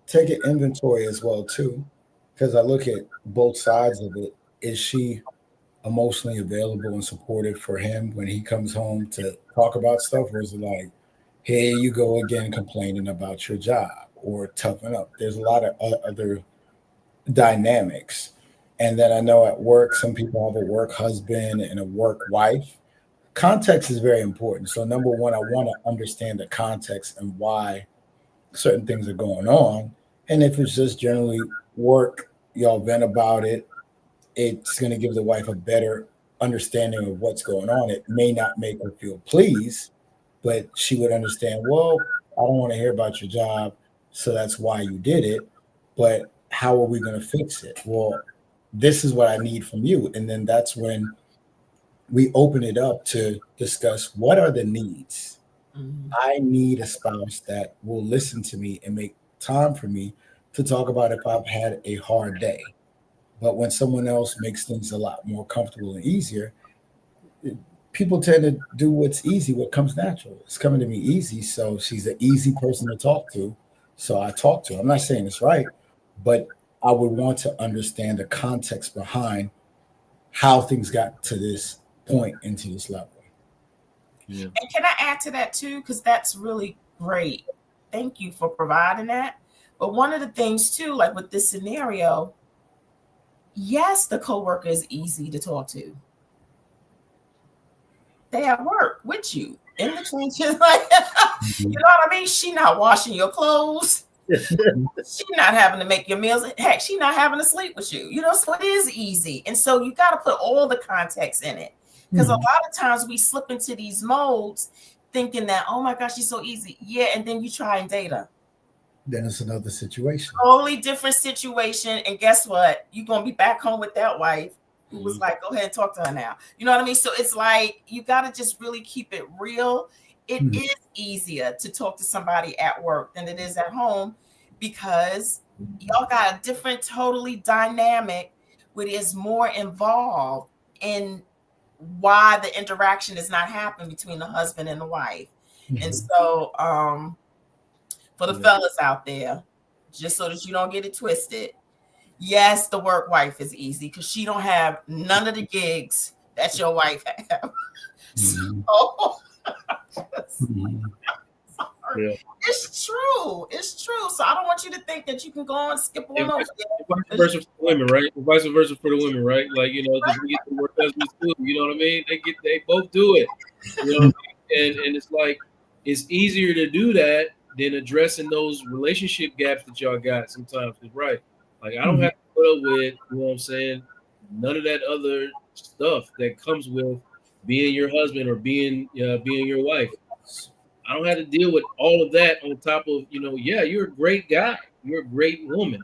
take an inventory as well too, because I look at both sides of it. Is she emotionally available and supportive for him when he comes home to talk about stuff, or is it like, here you go again complaining about your job, or toughen up? There's a lot of other dynamics. And then I know at work, some people have a work husband and a work wife. Context is very important. So number one, I want to understand the context and why certain things are going on. And if it's just generally work, y'all vent about it, it's going to give the wife a better understanding of what's going on. It may not make her feel pleased, but she would understand, well, I don't want to hear about your job, so that's why you did it. But how are we going to fix it? Well, this is what I need from you. And then that's when we open it up to discuss what are the needs. I need a spouse that will listen to me and make time for me to talk about if I've had a hard day. But when someone else makes things a lot more comfortable and easier, people tend to do what's easy, what comes natural. It's coming to me easy, so she's an easy person to talk to. So I talk to her. I'm not saying it's right, but I would want to understand the context behind how things got to this point and to this level. Yeah. And can I add to that too? Because that's really great. Thank you for providing that. But one of the things too, like with this scenario, yes, the coworker is easy to talk to. They at work with you in the trenches, like you know what I mean? She not washing your clothes. She not having to make your meals. Heck, she not having to sleep with you. You know, so it is easy. And so you got to put all the context in it. Because a lot of times we slip into these modes thinking that, oh my gosh, she's so easy. Yeah, and then you try and date her. Then it's another situation. Totally different situation. And guess what? You're going to be back home with that wife who was like, go ahead and talk to her now. You know what I mean? So it's like, you got to just really keep it real. It is easier to talk to somebody at work than it is at home because y'all got a different, totally dynamic, which is more involved in why the interaction is not happening between the husband and the wife. And so for the fellas out there, just so that you don't get it twisted, yes, the work wife is easy because she don't have none of the gigs that your wife have. So it's true. It's true. So I don't want you to think that you can go and skip on over Vice versa for the women, right? Vice versa for the women, right? Like, you know, because we get to work husbands too. You know what I mean? They both do it. You know what I mean? And it's like it's easier to do that than addressing those relationship gaps that y'all got sometimes. Right? Like I don't have to put up with, you know what I'm saying, none of that other stuff that comes with being your husband or being your wife. I don't have to deal with all of that on top of, you know, yeah, you're a great guy. You're a great woman.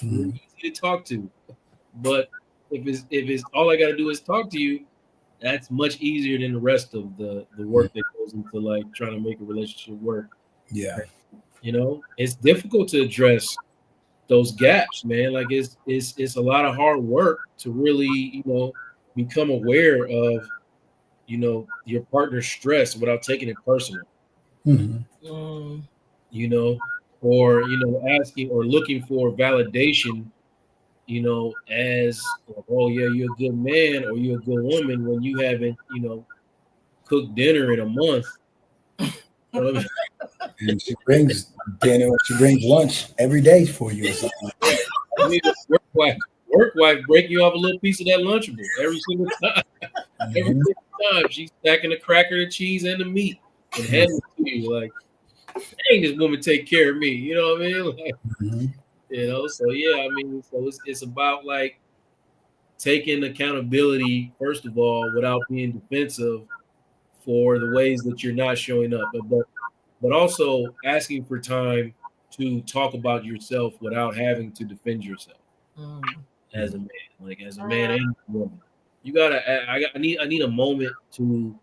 You're easy to talk to. But if it's all I got to do is talk to you, that's much easier than the rest of the work that goes into like trying to make a relationship work. Yeah. You know, it's difficult to address those gaps, man. Like it's a lot of hard work to really, you know, become aware of, you know, your partner's stress without taking it personal. You know, or, you know, asking or looking for validation, you know, as, oh yeah, you're a good man or you're a good woman when you haven't, you know, cooked dinner in a month. You know what I mean? And she brings dinner, she brings lunch every day for you or something. I mean, work wife break you off a little piece of that Lunchable every single time. Every single time she's stacking the cracker, the cheese, and the meat and handing it to you like, dang, this woman take care of me. You know what I mean? Like, you know, so yeah, I mean, so it's about like taking accountability, first of all, without being defensive for the ways that you're not showing up, but also asking for time to talk about yourself without having to defend yourself as a man, like as a man and a woman. You gotta, I need a moment to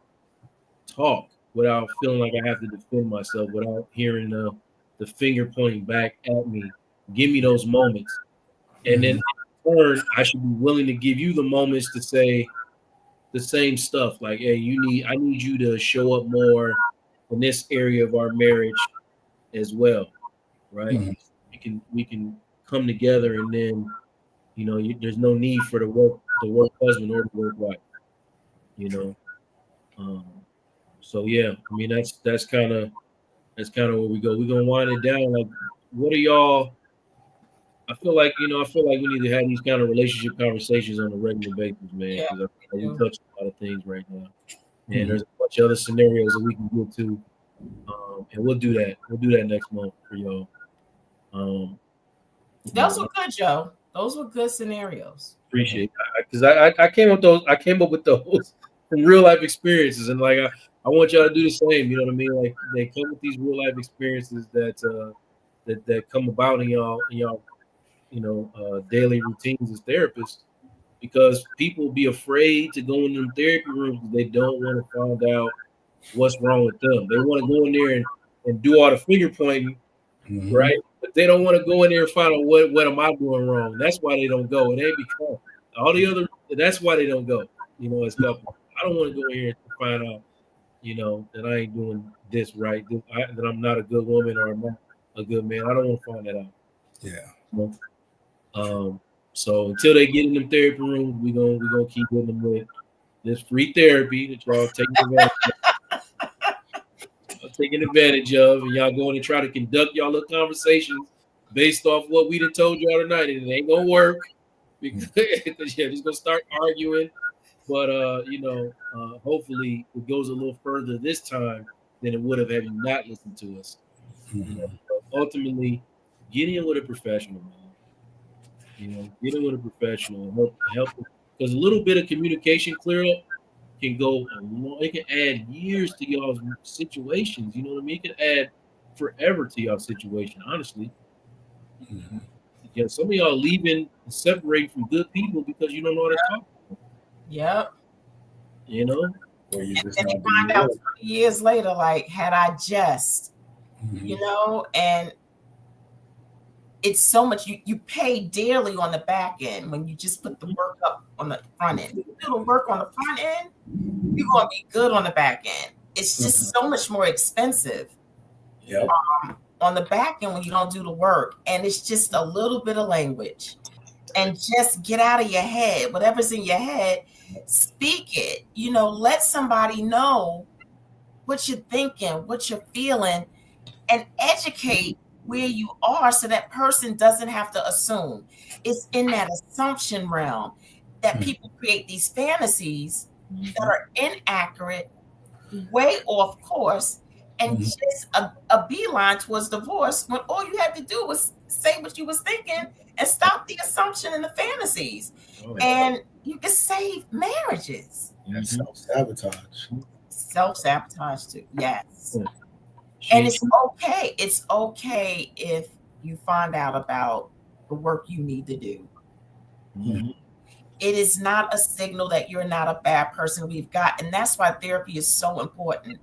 talk without feeling like I have to defend myself, without hearing the finger pointing back at me. Give me those moments. And then in turn, I should be willing to give you the moments to say the same stuff. Like, hey, I need you to show up more in this area of our marriage as well. Right? We can come together, and then, you know, there's no need for the work husband or the work wife. You know. So yeah, I mean that's kind of where we go. We're gonna wind it down. Like, what are y'all? I feel like we need to have these kind of relationship conversations on a regular basis, man. Because we touch a lot of things right now, and there's a bunch of other scenarios that we can get to, and we'll do that. We'll do that next month for y'all. Those were good, Joe. Those were good scenarios. Appreciate it, because I came up with those from real life experiences, and like I want y'all to do the same. You know what I mean? Like, they come with these real life experiences that come about in y'all daily routines as therapists, because people be afraid to go in them therapy rooms because they don't want to find out what's wrong with them. They want to go in there and do all the finger pointing, right? But they don't want to go in there and find out what am I doing wrong. That's why they don't go. And they become all the other. That's why they don't go. You know, as couples, I don't want to go in here and find out, you know, that I ain't doing this right, that I'm not a good woman or I'm not a good man. I don't want to find that out. Yeah. You know? So until they get in the therapy room, we gonna keep with them with this free therapy that y'all taking advantage of, and y'all going to try to conduct y'all little conversations based off what we done told y'all tonight, and it ain't gonna work because you're just gonna start arguing. But hopefully it goes a little further this time than it would have had you not listened to us. But ultimately, get in with a professional, man. Get in with a professional and help because a little bit of communication clear up can go a long, it can add years to y'all's situations. You know what I mean? It can add forever to y'all situation, honestly. Yeah, some of y'all leaving and separating from good people because you don't know how to talk. Yep. You know? Or you And just then you not find doing out it. 20 years later, like, had I just, you know, and it's so much you pay dearly on the back end when you just put the work up on the front end. You do the work on the front end, you're gonna be good on the back end. It's just so much more expensive Yep. on the back end when you don't do the work. And it's just a little bit of language. And just get out of your head. Whatever's in your head, speak it. You know, let somebody know what you're thinking, what you're feeling, and educate where you are so that person doesn't have to assume. It's in that assumption realm that people create these fantasies that are inaccurate, way off course, and just a beeline towards divorce when all you had to do was say what you was thinking and stop the assumption and the fantasies. And you can save marriages. That's self-sabotage. Self-sabotage too. Yes. And it's okay. It's okay if you find out about the work you need to do. It is not a signal that you're not a bad person. And that's why therapy is so important,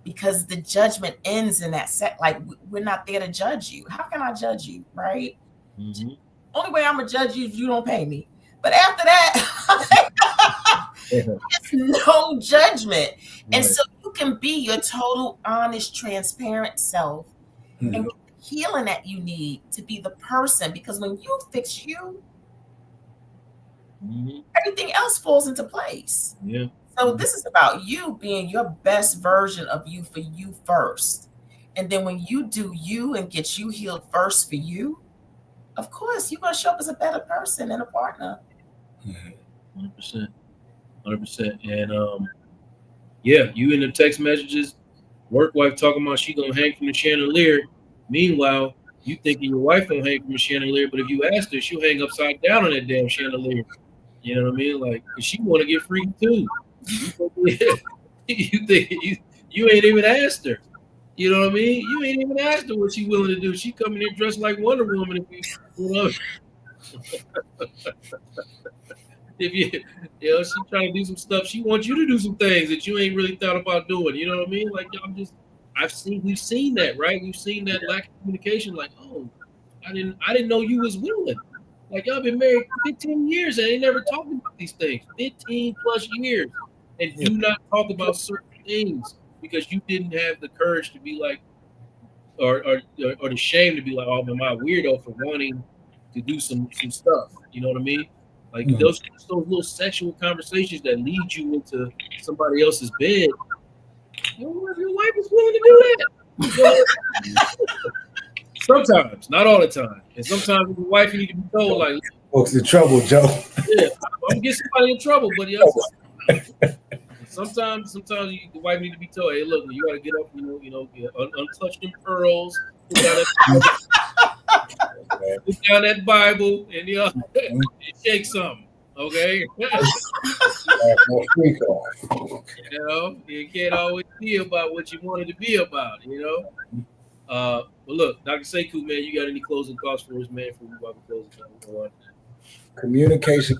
because the judgment ends in that set. Like, we're not there to judge you. How can I judge you, right? Only way I'm gonna judge you is you don't pay me. But after that, it's no judgment. And so you can be your total, honest, transparent self and get the healing that you need to be the person. Because when you fix you, everything else falls into place. Yeah. So this is about you being your best version of you for you first. And then when you do you and get you healed first for you, of course, you're going to show up as a better person and a partner. 100%. 100%. And yeah, you in the text messages, work wife talking about she gonna hang from the chandelier. Meanwhile, you thinking your wife gonna hang from the chandelier, but if you ask her, she'll hang upside down on that damn chandelier. You know what I mean? Like, cause she want to get free too. You think you ain't even asked her. You know what I mean? You ain't even asked her what she willing to do. She coming in dressed like Wonder Woman. If she trying to do some stuff, she wants you to do some things that you ain't really thought about doing. You know what I mean? Like, we've seen that, right? We've seen that lack of communication. Like, oh, I didn't know you was willing. Like, y'all been married 15 years and they never talked about these things. 15 plus years, and do not talk about certain things because you didn't have the courage to be like, or the shame to be like, oh, am I a weirdo for wanting to do some stuff? You know what I mean? Like those little sexual conversations that lead you into somebody else's bed. You know, if your wife is willing to do that. Sometimes, not all the time. And sometimes with your wife, you need to be told, like, folks in trouble, Joe. Yeah, I'm gonna get somebody in trouble, but sometimes the wife need to be told, hey, look, you gotta get up, untouch them pearls, put down that Bible, and shake something, okay? You can't always be about what you wanted to be about, But look, Dr. Sekou, man, you got any closing thoughts for us, man? For we about to close it. Communication.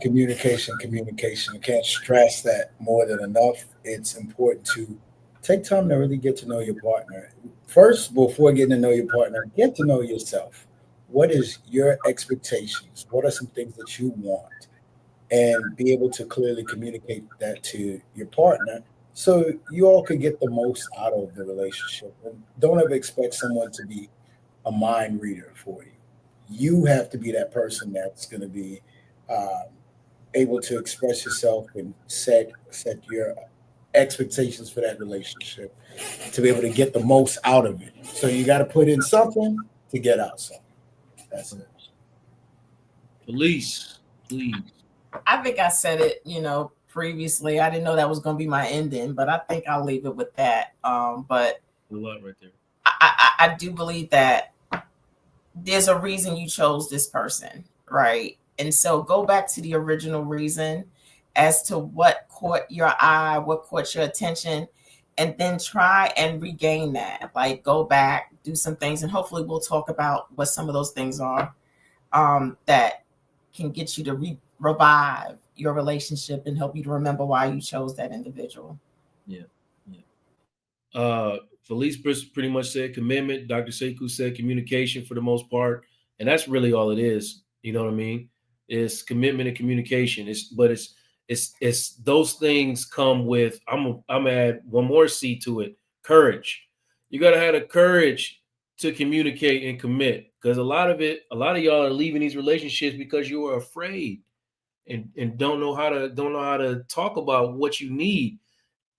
I can't stress that more than enough. It's important to take time to really get to know your partner. First, before getting to know your partner, get to know yourself. What is your expectations? What are some things that you want? And be able to clearly communicate that to your partner so you all could get the most out of the relationship. And don't ever expect someone to be a mind reader for you. You have to be that person that's going to be able to express yourself and set your expectations for that relationship to be able to get the most out of it. So you got to put in something to get out something. That's it. Police, please. I think I said it, previously. I didn't know that was going to be my ending, but I think I'll leave it with that. But A lot right there. I do believe that there's a reason you chose this person, right? And so go back to the original reason as to what caught your eye, what caught your attention, and then try and regain that. Like go back, do some things, and hopefully we'll talk about what some of those things are that can get you to revive your relationship and help you to remember why you chose that individual. Felice pretty much said commitment. Dr. Sekou said communication for the most part, and that's really all it is. You know what I mean? It's commitment and communication. It's those things come with. I'm add one more C to it. Courage. You gotta have the courage to communicate and commit, because a lot of y'all are leaving these relationships because you are afraid and don't know how to talk about what you need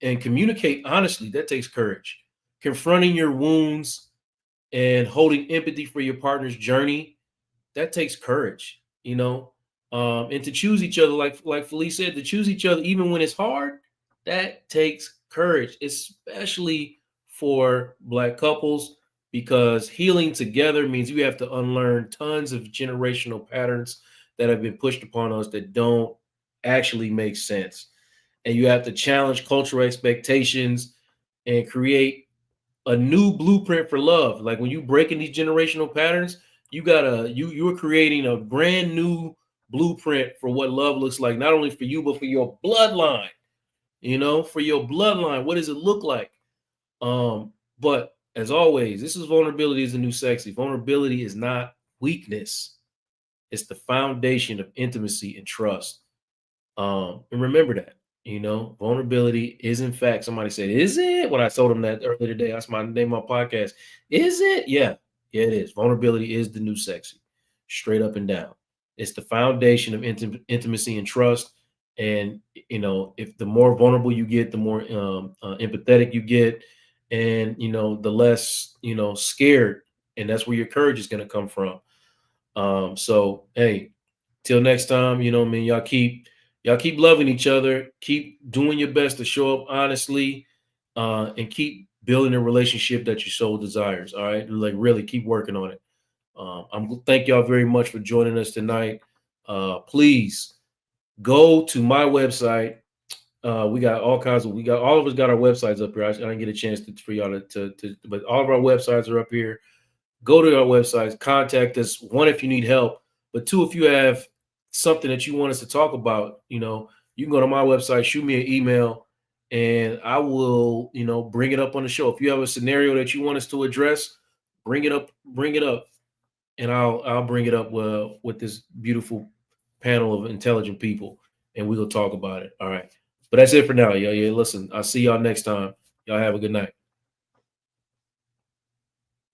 and communicate honestly. That takes courage. Confronting your wounds and holding empathy for your partner's journey, that takes courage, and to choose each other, like Felice said, to choose each other even when it's hard, that takes courage, especially for Black couples, because healing together means you have to unlearn tons of generational patterns that have been pushed upon us that don't actually make sense. And you have to challenge cultural expectations and create a new blueprint for love. Like when you breaking these generational patterns, you're creating a brand new blueprint for what love looks like, not only for you, but for your bloodline. For your bloodline, what does it look like? But as always, this is vulnerability is the new sexy. Vulnerability is not weakness. It's the foundation of intimacy and trust. And remember that. Vulnerability is, in fact, somebody said, is it? When I told them that earlier today, that's my name of my podcast. Is it? Yeah, it is. Vulnerability is the new sexy, straight up and down. It's the foundation of intimacy and trust. And, if the more vulnerable you get, the more empathetic you get, and, the less, scared. And that's where your courage is going to come from. So, hey, till next time, y'all keep loving each other, keep doing your best to show up honestly, and keep building a relationship that your soul desires. All right. Like really keep working on it. Thank y'all very much for joining us tonight. Please go to my website. We got all of us got our websites up here. I didn't get a chance for y'all but all of our websites are up here. Go to our websites, contact us. One, if you need help, but two, if you have something that you want us to talk about, you can go to my website, shoot me an email, and I will, bring it up on the show. If you have a scenario that you want us to address, bring it up, and I'll bring it up with this beautiful panel of intelligent people, and we will talk about it. All right. But that's it for now, y'all. Yeah, listen, I'll see y'all next time. Y'all have a good night.